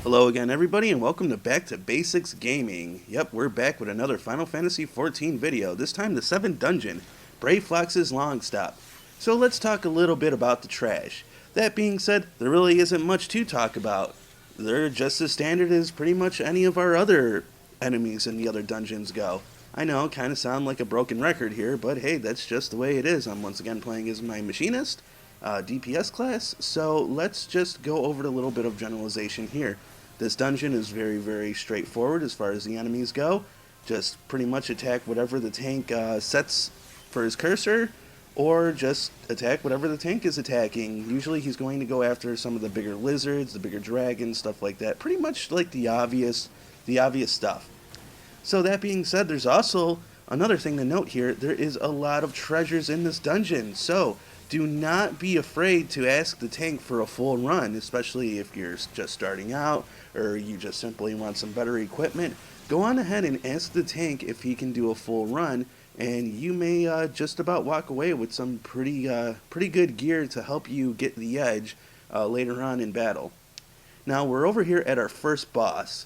Hello again everybody and welcome to Back to Basics Gaming. Yep, we're back with another Final Fantasy XIV video, this time the 7th dungeon, Brayflox's Longstop. So let's talk a little bit about the trash. That being said, there really isn't much to talk about. They're just as standard as pretty much any of our other enemies in the other dungeons go. I know, kind of sound like a broken record here, but hey, that's just the way it is. I'm once again playing as my Machinist, DPS class, so let's just go over a little bit of generalization here. This dungeon is very straightforward as far as the enemies go. Just pretty much attack whatever the tank sets for his cursor, or just attack whatever the tank is attacking. Usually he's going to go after some of the bigger lizards, the bigger dragons, stuff like that. Pretty much like the obvious stuff. So that being said, there's also another thing to note here. There is a lot of treasures in this dungeon, so do not be afraid to ask the tank for a full run, especially if you're just starting out or you just simply want some better equipment. Go on ahead and ask the tank if he can do a full run, and you may just about walk away with some pretty good gear to help you get the edge later on in battle. Now we're over here at our first boss,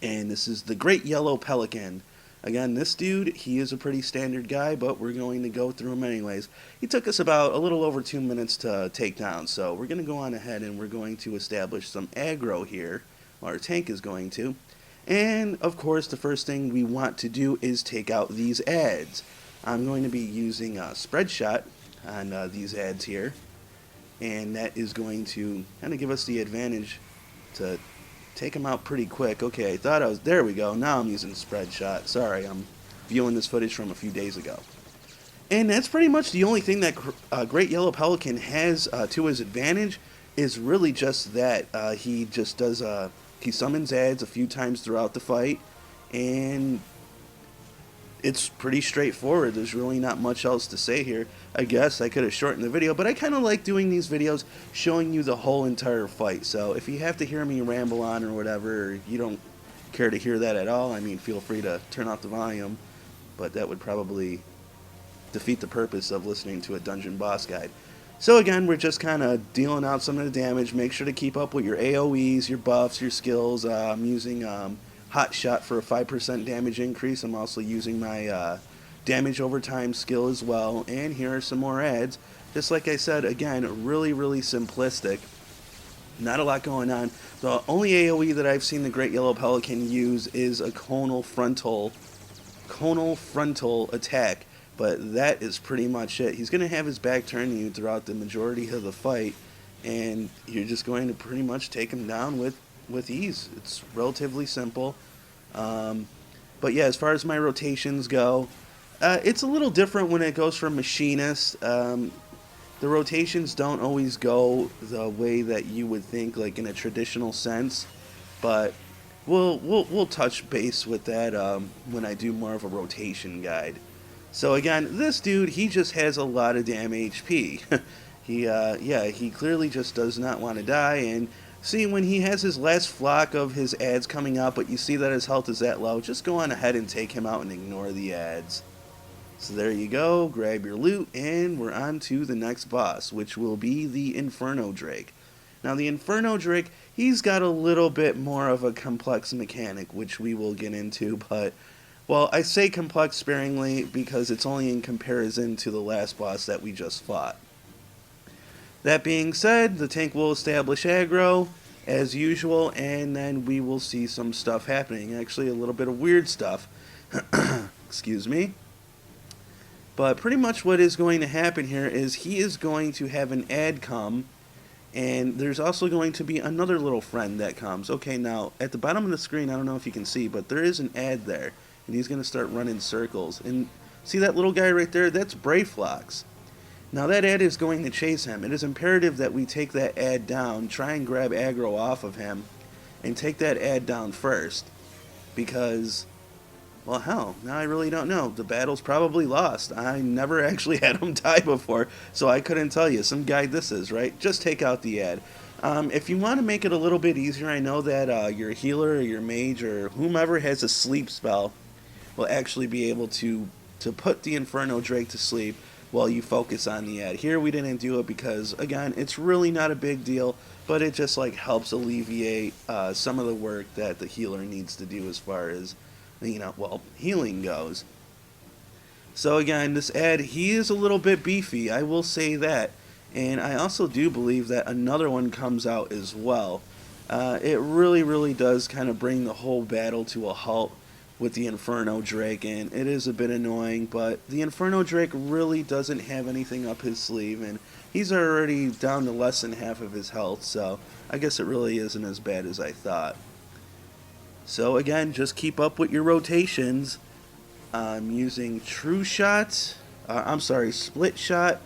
and this is the Great Yellow Pelican. Again, this dude, he is a pretty standard guy, but we're going to go through him anyways. He took us about a little over 2 minutes to take down, so we're going to go on ahead and we're going to establish some aggro here. Our tank is going to. And, of course, the first thing we want to do is take out these ads. I'm going to be using a spread shot on these ads here, and that is going to kind of give us the advantage to take them out pretty quick. Okay, I thought I was... There we go. Now I'm using spread shot. Sorry, I'm viewing this footage from a few days ago. And that's pretty much the only thing that Great Yellow Pelican has to his advantage is really just that. He just does... he summons ads a few times throughout the fight, and it's pretty straightforward. There's really not much else to say here. I guess I could have shortened the video, but I kind of like doing these videos showing you the whole entire fight. So if you have to hear me ramble on or whatever, or you don't care to hear that at all, I mean, feel free to turn off the volume, but that would probably defeat the purpose of listening to a dungeon boss guide. So again, we're just kind of dealing out some of the damage. Make sure to keep up with your AoEs, your buffs, your skills. I'm using Hot Shot for a 5% damage increase. I'm also using my damage over time skill as well. And here are some more ads. Just like I said, again, really simplistic. Not a lot going on. The only AoE that I've seen the Great Yellow Pelican use is a conal frontal attack. But that is pretty much it. He's going to have his back turned to you throughout the majority of the fight, and you're just going to pretty much take him down with ease. It's relatively simple. But yeah, as far as my rotations go, it's a little different when it goes from Machinist. The rotations don't always go the way that you would think, like in a traditional sense, but we'll touch base with that when I do more of a rotation guide. So again, this dude, he just has a lot of damn HP. He clearly just does not want to die. And see, when he has his last flock of his ads coming out, but you see that his health is that low, just go on ahead and take him out and ignore the ads. So there you go, grab your loot, and we're on to the next boss, which will be the Inferno Drake. Now the Inferno Drake, he's got a little bit more of a complex mechanic, which we will get into, but... well, I say complex sparingly because it's only in comparison to the last boss that we just fought. That being said, the tank will establish aggro as usual, and then we will see some stuff happening. Actually, a little bit of weird stuff. Excuse me. But pretty much what is going to happen here is he is going to have an ad come, and there's also going to be another little friend that comes. Okay, now, at the bottom of the screen, I don't know if you can see, but there is an ad there. And he's going to start running circles. And see that little guy right there? That's Brayflox. Now that ad is going to chase him. It is imperative that we take that ad down, try and grab aggro off of him, and take that ad down first. Because, well, hell, now I really don't know. The battle's probably lost. I never actually had him die before, so I couldn't tell you. Some guide this is, right? Just take out the ad. If you want to make it a little bit easier, I know that your healer or your mage or whomever has a sleep spell will actually be able to put the Inferno Drake to sleep. while you focus on the ad. Here we didn't do it because, again, it's really not a big deal, but it just like helps alleviate some of the work that the healer needs to do as far as, well, healing goes. So again, this ad, he is a little bit beefy, I will say that. And I also do believe that another one comes out as well. It really, really does kind of bring the whole battle to a halt with the Inferno Drake, and it is a bit annoying, but the Inferno Drake really doesn't have anything up his sleeve, and he's already down to less than half of his health, so I guess it really isn't as bad as I thought. So again, just keep up with your rotations. I'm using True Shot, Split Shot,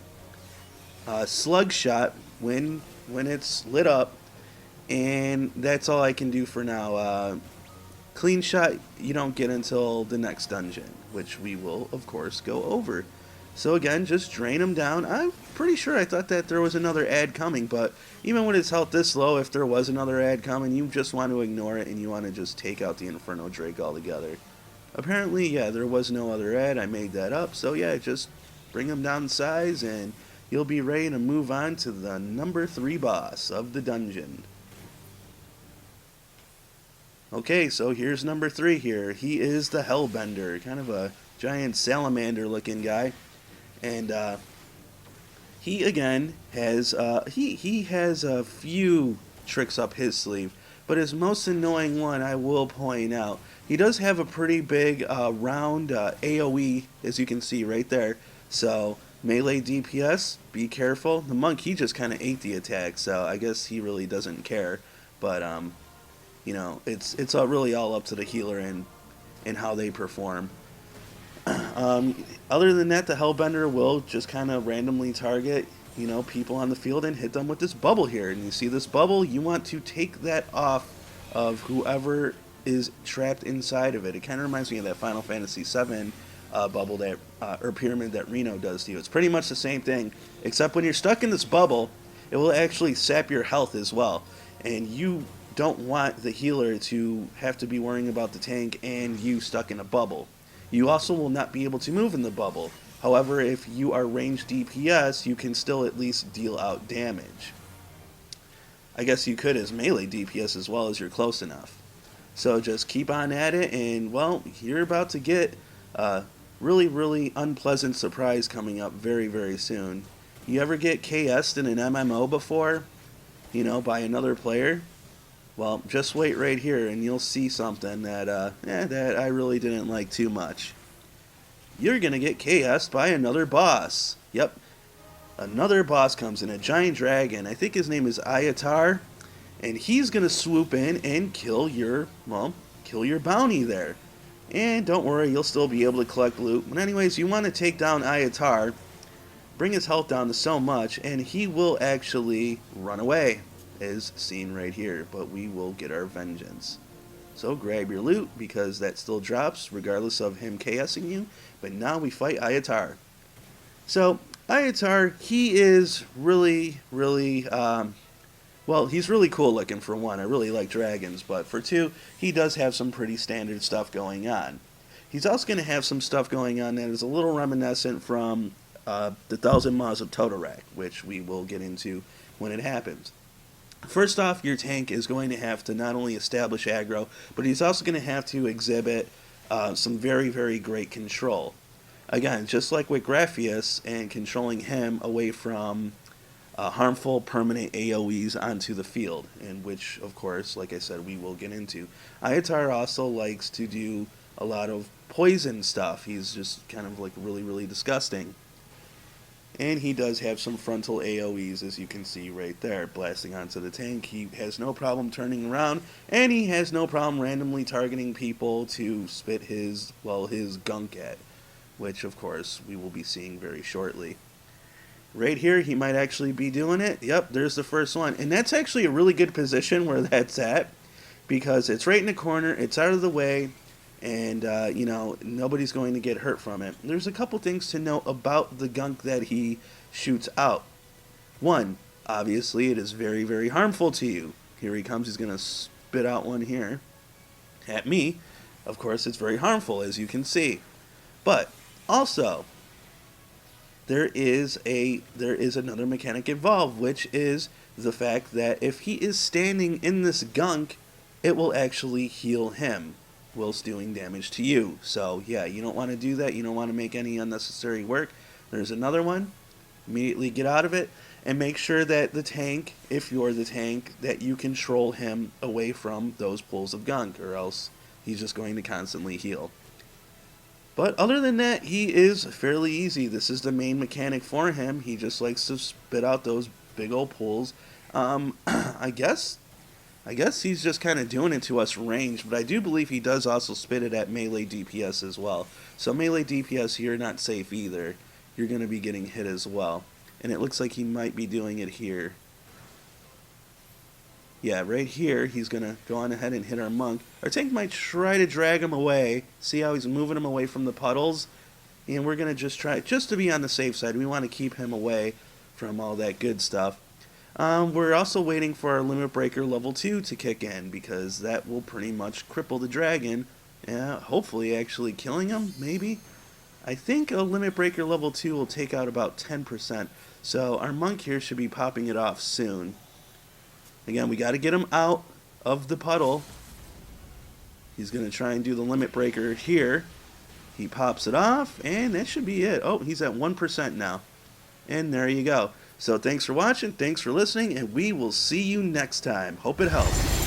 Slug Shot when it's lit up, and that's all I can do for now. Clean Shot you don't get until the next dungeon, which we will of course go over. So again, just drain him down. I'm pretty sure I thought that there was another ad coming, but even with his health this low, if there was another ad coming, you just want to ignore it and you want to just take out the Inferno Drake altogether. Apparently, yeah, there was no other ad. I made that up. So yeah, just bring him down in size and you'll be ready to move on to the number 3 boss of the dungeon. Okay, so here's number 3 here. He is the Hellbender, kind of a giant salamander looking guy. And he again has he has a few tricks up his sleeve, but his most annoying one, I will point out, he does have a pretty big round AoE, as you can see right there. So melee DPS, be careful. The monk, he just kind of ate the attack, so I guess he really doesn't care. But it's really all up to the healer and how they perform. Other than that, the Hellbender will just kind of randomly target, people on the field and hit them with this bubble here. And you see this bubble, you want to take that off of whoever is trapped inside of it. It kind of reminds me of that Final Fantasy VII bubble that, or pyramid that Reno does to you. It's pretty much the same thing, except when you're stuck in this bubble, it will actually sap your health as well. And you don't want the healer to have to be worrying about the tank and you stuck in a bubble. You also will not be able to move in the bubble. However, if you are ranged DPS, you can still at least deal out damage. I guess you could as melee DPS as well as you're close enough. So just keep on at it, and well, you're about to get a really, really unpleasant surprise coming up very, very soon. You ever get KS'd in an MMO before? By another player? Well, just wait right here and you'll see something that I really didn't like too much. You're going to get KS'd by another boss. Yep. Another boss comes in, a giant dragon. I think his name is Iattar. And he's going to swoop in and kill your bounty there. And don't worry, you'll still be able to collect loot. But anyways, you want to take down Iattar, bring his health down to so much, and he will actually run away, as seen right here. But we will get our vengeance. So grab your loot, because that still drops regardless of him KSing you. But now we fight Iattar. So Iattar, he is really, really, he's really cool looking for one. I really like dragons. But for two, he does have some pretty standard stuff going on. He's also going to have some stuff going on that is a little reminiscent from the 1,000 Maws of Totorak, which we will get into when it happens. First off, your tank is going to have to not only establish aggro, but he's also going to have to exhibit some very, very great control. Again, just like with Graphius and controlling him away from harmful permanent AoEs onto the field, in which, of course, like I said, we will get into. Iattar also likes to do a lot of poison stuff. He's just kind of like really, really disgusting. And he does have some frontal AoEs, as you can see right there, blasting onto the tank. He has no problem turning around, and he has no problem randomly targeting people to spit his gunk at, which, of course, we will be seeing very shortly. Right here, he might actually be doing it. Yep, there's the first one. And that's actually a really good position where that's at, because it's right in the corner, it's out of the way, and, nobody's going to get hurt from it. There's a couple things to note about the gunk that he shoots out. One, obviously, it is very, very harmful to you. Here he comes, he's going to spit out one here at me. Of course, it's very harmful, as you can see. But, also, there is another mechanic involved, which is the fact that if he is standing in this gunk, it will actually heal him whilst doing damage to you. So yeah, you don't want to do that. You don't want to make any unnecessary work. There's another one. Immediately get out of it and make sure that the tank, if you're the tank, that you control him away from those pools of gunk, or else he's just going to constantly heal. But other than that, he is fairly easy. This is the main mechanic for him. He just likes to spit out those big old pools. I guess he's just kind of doing it to us ranged, but I do believe he does also spit it at melee DPS as well. So melee DPS, you're not safe either. You're going to be getting hit as well. And it looks like he might be doing it here. Yeah, right here, he's going to go on ahead and hit our monk. Our tank might try to drag him away. See how he's moving him away from the puddles? And we're going to just try, just to be on the safe side, we want to keep him away from all that good stuff. We're also waiting for our Limit Breaker level 2 to kick in, because that will pretty much cripple the dragon. Hopefully actually killing him, maybe? I think a Limit Breaker level 2 will take out about 10%. So our monk here should be popping it off soon. Again, we got to get him out of the puddle. He's going to try and do the Limit Breaker here. He pops it off, and that should be it. Oh, he's at 1% now. And there you go. So thanks for watching, thanks for listening, and we will see you next time. Hope it helped.